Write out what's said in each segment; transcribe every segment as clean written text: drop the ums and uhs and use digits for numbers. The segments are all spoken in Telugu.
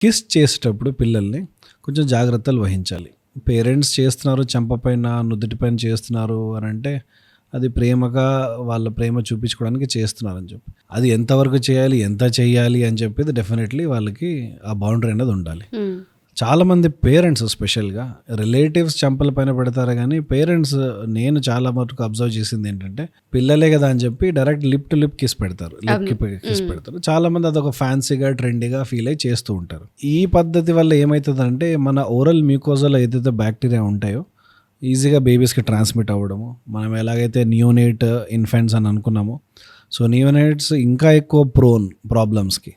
కిస్ చేసేటప్పుడు పిల్లల్ని కొంచెం జాగ్రత్తలు వహించాలి. పేరెంట్స్ చేస్తున్నారు, చెంపపైన, నుదుటిపైన చేస్తున్నారు అనంటే, అది ప్రేమగా వాళ్ళ ప్రేమ చూపించుకోవడానికి చేస్తున్నారని చెప్పి. అది ఎంతవరకు చేయాలి, ఎంత చేయాలి అని చెప్పేది డెఫినెట్‌లీ వాళ్ళకి ఆ బౌండరీ అనేది ఉండాలి. హ్మ్. చాలామంది పేరెంట్స్ స్పెషల్‌గా రిలేటివ్స్ చెంపల పైన పెడతారు గానీ, పేరెంట్స్ నేను చాలా మటుకు అబ్జర్వ్ చేసిందేంటంటే, పిల్లలే కదా అని చెప్పి direct lip to lip kiss పెడతారు. లిప్‌కి అవును. కిస్ హ్మ్. పెడతారు. చాలామంది అదొక ఫ్యాన్సీగా, ట్రెండీగా ఫీల్ అయ్యి చేస్తూ ఉంటారు. ఈ పద్ధతి వల్ల ఏమైతదంటే, మన ఓరల్ మ్యూకోజాలో ఏదైతే బ్యాక్టీరియా ఉంటాయో, ఈజీగా బేబీస్‌కి ట్రాన్స్మిట్ అవ్వడము. మనం ఎలాగైతే నియోనేట్ ఇన్ఫెంట్స్ అని అనుకున్నామో, సో నియోనేట్స్ ఇంకా ఎక్కువ ప్రోన్ ప్రాబ్లమ్స్‌కి.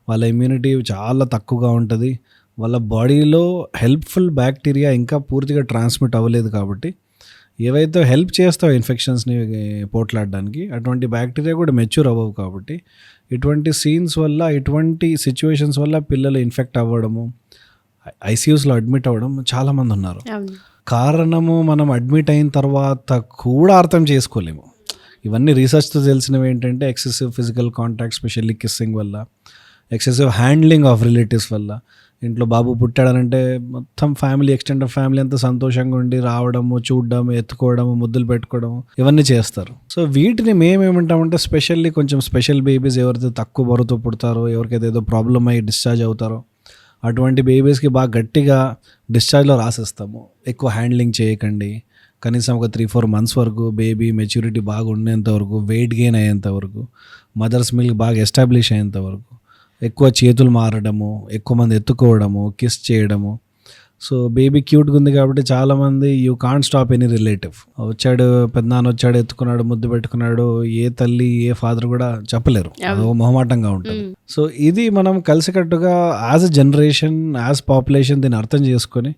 వాళ్ళ ఇమ్యూనిటీ చాలా తక్కువగా ఉంటది. వాళ్ళ బాడీలో హెల్ప్‌ఫుల్ బ్యాక్టీరియా ఇంకా పూర్తిగా ట్రాన్స్మిట్ అవ్వలేదు కాబట్టి, ఏవైతే హెల్ప్ చేస్తాయో ఇన్ఫెక్షన్స్‌ని పోట్లాడడానికి, అటువంటి బ్యాక్టీరియా కూడా మెచ్యూర్ అవ్వవు కాబట్టి, ఇటువంటి సీన్స్ వల్ల, ఇటువంటి సిట్యుయేషన్స్ వల్ల పిల్లలు ఇన్ఫెక్ట్ అవ్వడము, ఐసీయూస్‌లో అడ్మిట్ అవ్వడం చాలామందున్నారు. అవును. కారణము మనం అడ్మిట్ అయిన తర్వాత కూడా అర్థం చేసుకోలేము. ఇవన్నీ రీసెర్చ్‌తో తెలిసినవేంటంటే, excessive physical contact, specially kissing వల్ల, ఎక్సెసివ్ హ్యాండ్లింగ్ ఆఫ్ రిలేటివ్స్ వల్ల. ఇంట్లో బాబు పుట్టాడనంటే మొత్తం ఫ్యామిలీ, ఎక్స్టెండెడ్ ఫ్యామిలీ అంతా సంతోషంగా ఉండి రావడము, చూడడము, ఎత్తుకోవడము, ముద్దులు పెట్టుకోవడము ఇవన్నీ చేస్తారు. సో వీటిని మేమేమంటామంటే, స్పెషల్లీ కొంచెం స్పెషల్ బేబీస్ ఎవరైతే తక్కువ బరువుతో పుడతారో, ఎవరికైతే ఏదో ప్రాబ్లమ్ అయ్యి డిశ్చార్జ్ అవుతారో, అటువంటి బేబీస్కి బాగా గట్టిగా డిశ్చార్జ్లో రాసేస్తాము. ఎక్కువ హ్యాండ్లింగ్ చేయకండి, కనీసం ఒక 3-4 మంత్స్ వరకు బేబీ మెచ్యూరిటీ బాగా ఉండేంత వరకు, వెయిట్ గెయిన్ అయ్యేంత వరకు, మదర్స్ మిల్క్ బాగా ఎస్టాబ్లిష్ అయ్యేంత వరకు, ఎక్కువ చేతులు మారడము, ఎక్కువ మంది ఎత్తుకోవడము, కిస్ చేయడము. సో బేబీ క్యూట్గా ఉంది కాబట్టి చాలామంది you can't stop any relative. వచ్చాడు, పెద్దనాన్న వచ్చాడు, ఎత్తుకున్నాడు, ముద్దు పెట్టుకున్నాడు, ఏ తల్లి ఏ ఫాదర్ కూడా చెప్పలేరు, అదో మొహమాటంగా ఉంటుంది. సో ఇది మనం కలిసికట్టుగా as a generation, as population దీన్ని అర్థం చేసుకొని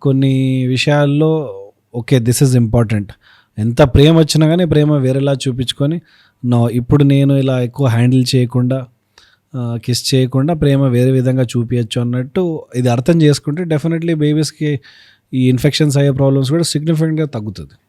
కొన్ని విషయాల్లో ఓకే దిస్ ఈజ్ ఇంపార్టెంట్, ఎంత ప్రేమ వచ్చినా కానీ ప్రేమ వేరేలా చూపించుకొని, ఇప్పుడు నేను ఇలా ఎక్కువ హ్యాండిల్ చేయకుండా, కిస్ చేయకుండా ప్రేమ వేరే విధంగా చూపించచ్చు అన్నట్టు ఇది అర్థం చేసుకుంటే డెఫినెట్లీ బేబీస్కి ఈ ఇన్ఫెక్షన్స్ అయ్యే ప్రాబ్లమ్స్ కూడా సిగ్నిఫికెంట్గా తగ్గుతుంది.